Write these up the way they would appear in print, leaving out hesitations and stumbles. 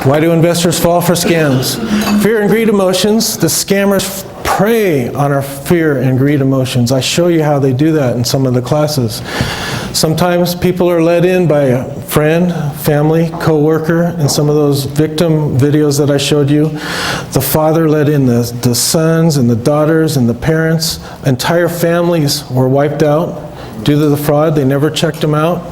Why do investors fall for scams? Fear and greed emotions. The scammers prey on our fear and greed emotions. I show you how they do that in some of the classes. Sometimes people are led in by a friend, family, co-worker. In some of those victim videos that I showed you, the father led in the sons and the daughters and the parents. Entire families were wiped out due to the fraud. They never checked them out.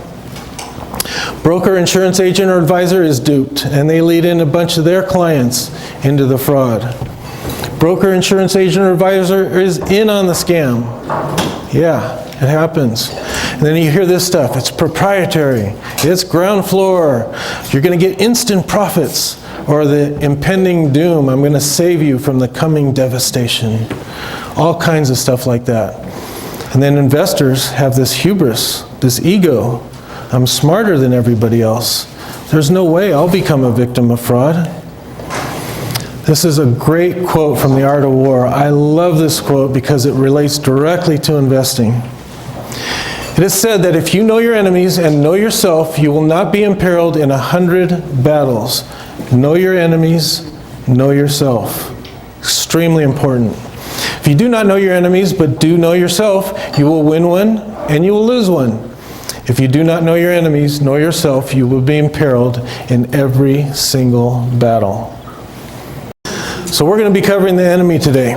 Broker, insurance agent, or advisor is duped, and they lead in a bunch of their clients into the fraud. Broker, insurance agent, or advisor is in on the scam. Yeah, it happens. And then you hear this stuff. It's proprietary. It's ground floor. You're going to get instant profits, or the impending doom. I'm going to save you from the coming devastation. All kinds of stuff like that. And then investors have this hubris, this ego. I'm smarter than everybody else. There's no way I'll become a victim of fraud. This is a great quote from The Art of War. I love this quote because it relates directly to investing. It is said that if you know your enemies and know yourself, you will not be imperiled in 100 battles. Know your enemies, know yourself. Extremely important. If you do not know your enemies but do know yourself, you will win one and you will lose one. If you do not know your enemies, know yourself, you will be imperiled in every single battle. So we're going to be covering the enemy today.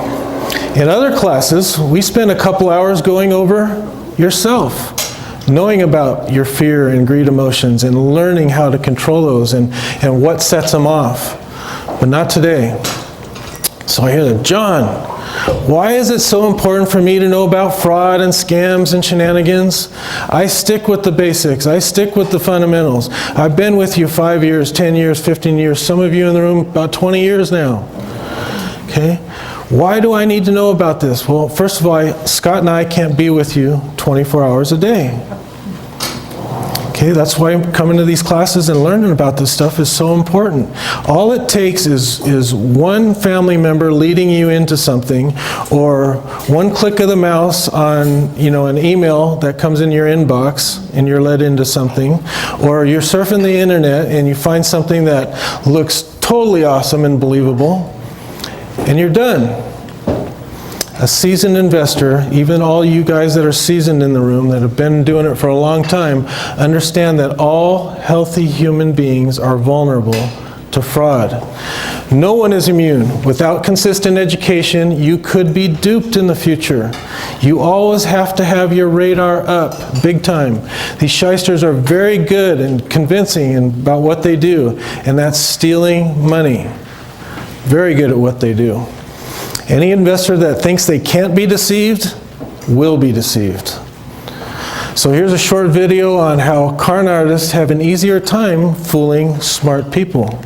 In other classes, we spend a couple hours going over yourself, knowing about your fear and greed emotions and learning how to control those and what sets them off. But not today. So I hear, John, why is it so important for me to know about fraud and scams and shenanigans? I stick with the basics. I stick with the fundamentals. I've been with you 5 years, 10 years, 15 years. Some of you in the room about 20 years now. Okay? Why do I need to know about this? Well, first of all, Scott and I can't be with you 24 hours a day. Okay, that's why coming to these classes and learning about this stuff is so important. All it takes is one family member leading you into something, or one click of the mouse on, an email that comes in your inbox and you're led into something, or you're surfing the internet and you find something that looks totally awesome and believable, and you're done. A seasoned investor, even all you guys that are seasoned in the room that have been doing it for a long time, understand that all healthy human beings are vulnerable to fraud. No one is immune. Without consistent education, you could be duped in the future. You always have to have your radar up, big time. These shysters are very good and convincing about what they do, and that's stealing money. Very good at what they do. Any investor that thinks they can't be deceived will be deceived. So here's a short video on how con artists have an easier time fooling smart people.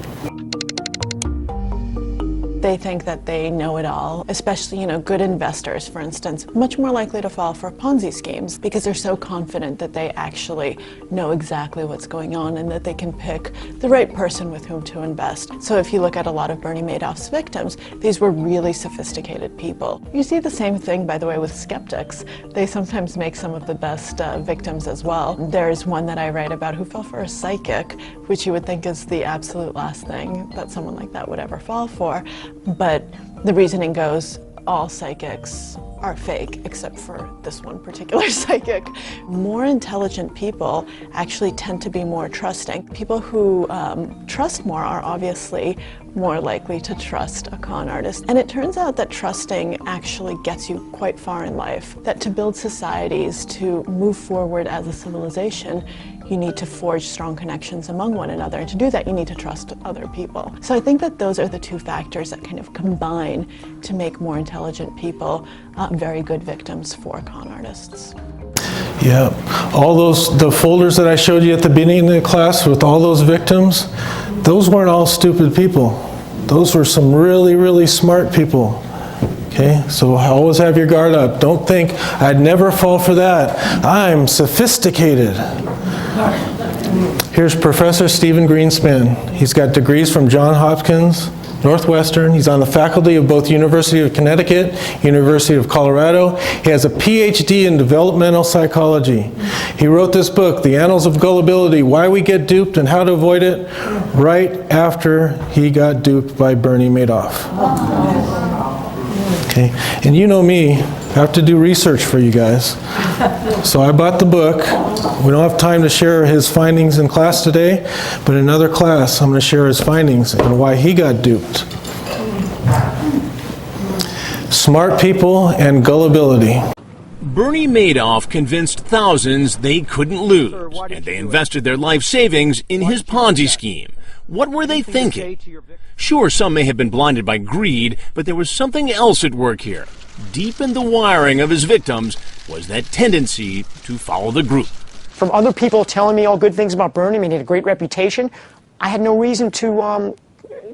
They think that they know it all, especially, good investors, for instance, much more likely to fall for Ponzi schemes because they're so confident that they actually know exactly what's going on and that they can pick the right person with whom to invest. So if you look at a lot of Bernie Madoff's victims, these were really sophisticated people. You see the same thing, by the way, with skeptics. They sometimes make some of the best victims as well. There's one that I write about who fell for a psychic, which you would think is the absolute last thing that someone like that would ever fall for. But the reasoning goes, all psychics are fake, except for this one particular psychic. More intelligent people actually tend to be more trusting. People who trust more are obviously more likely to trust a con artist. And it turns out that trusting actually gets you quite far in life. That to build societies, to move forward as a civilization, you need to forge strong connections among one another. And to do that, you need to trust other people. So I think that those are the two factors that kind of combine to make more intelligent people very good victims for con artists. Yeah, the folders that I showed you at the beginning of the class with all those victims, those weren't all stupid people. Those were some really, really smart people. Okay, so always have your guard up. Don't think, I'd never fall for that. I'm sophisticated. Here's Professor Stephen Greenspan. He's got degrees from Johns Hopkins, Northwestern. He's on the faculty of both University of Connecticut, University of Colorado. He has a PhD in developmental psychology. He wrote this book, The Annals of Gullibility, Why We Get Duped and How to Avoid It, right after he got duped by Bernie Madoff. Okay, and you know me, I have to do research for you guys. So I bought the book. We don't have time to share his findings in class today, but in another class I'm going to share his findings and why he got duped. Smart people and gullibility. Bernie Madoff convinced thousands they couldn't lose, and they invested their life savings in his Ponzi scheme. What were they thinking? Sure, some may have been blinded by greed, but there was something else at work here. Deep in the wiring of his victims was that tendency to follow the group. From other people telling me all good things about Bernie, I mean, he had a great reputation, I had no reason to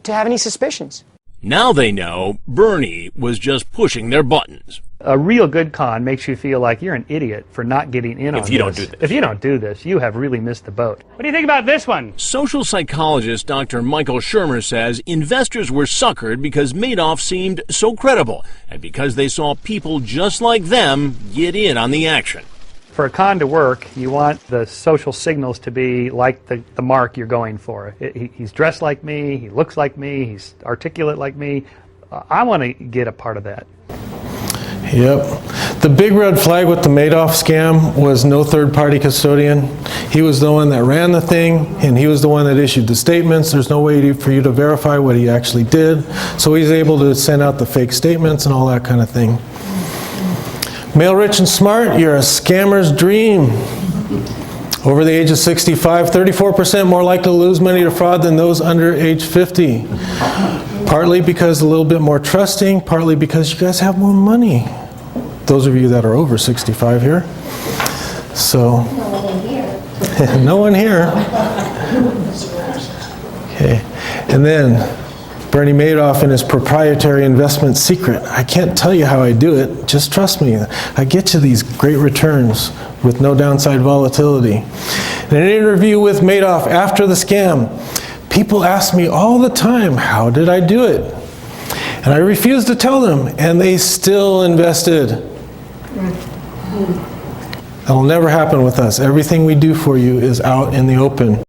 have any suspicions. Now they know Bernie was just pushing their buttons. A real good con makes you feel like you're an idiot for not getting in on this. If you don't do this. If you don't do this, you have really missed the boat. What do you think about this one? Social psychologist Dr. Michael Shermer says investors were suckered because Madoff seemed so credible and because they saw people just like them get in on the action. For a con to work, you want the social signals to be like the mark you're going for. He's dressed like me, he looks like me, he's articulate like me. I want to get a part of that. Yep. The big red flag with the Madoff scam was no third-party custodian. He was the one that ran the thing, and he was the one that issued the statements. There's no way for you to verify what he actually did. So he's able to send out the fake statements and all that kind of thing. Male, rich, and smart, you're a scammer's dream. Over the age of 65, 34% more likely to lose money to fraud than those under age 50. Partly because a little bit more trusting, partly because you guys have more money. Those of you that are over 65 here. So, no one here. Okay, and then Bernie Madoff and his proprietary investment secret. I can't tell you how I do it, just trust me. I get you these great returns with no downside volatility. In an interview with Madoff after the scam, people ask me all the time, how did I do it? And I refuse to tell them, and they still invested. That'll never happen with us. Everything we do for you is out in the open.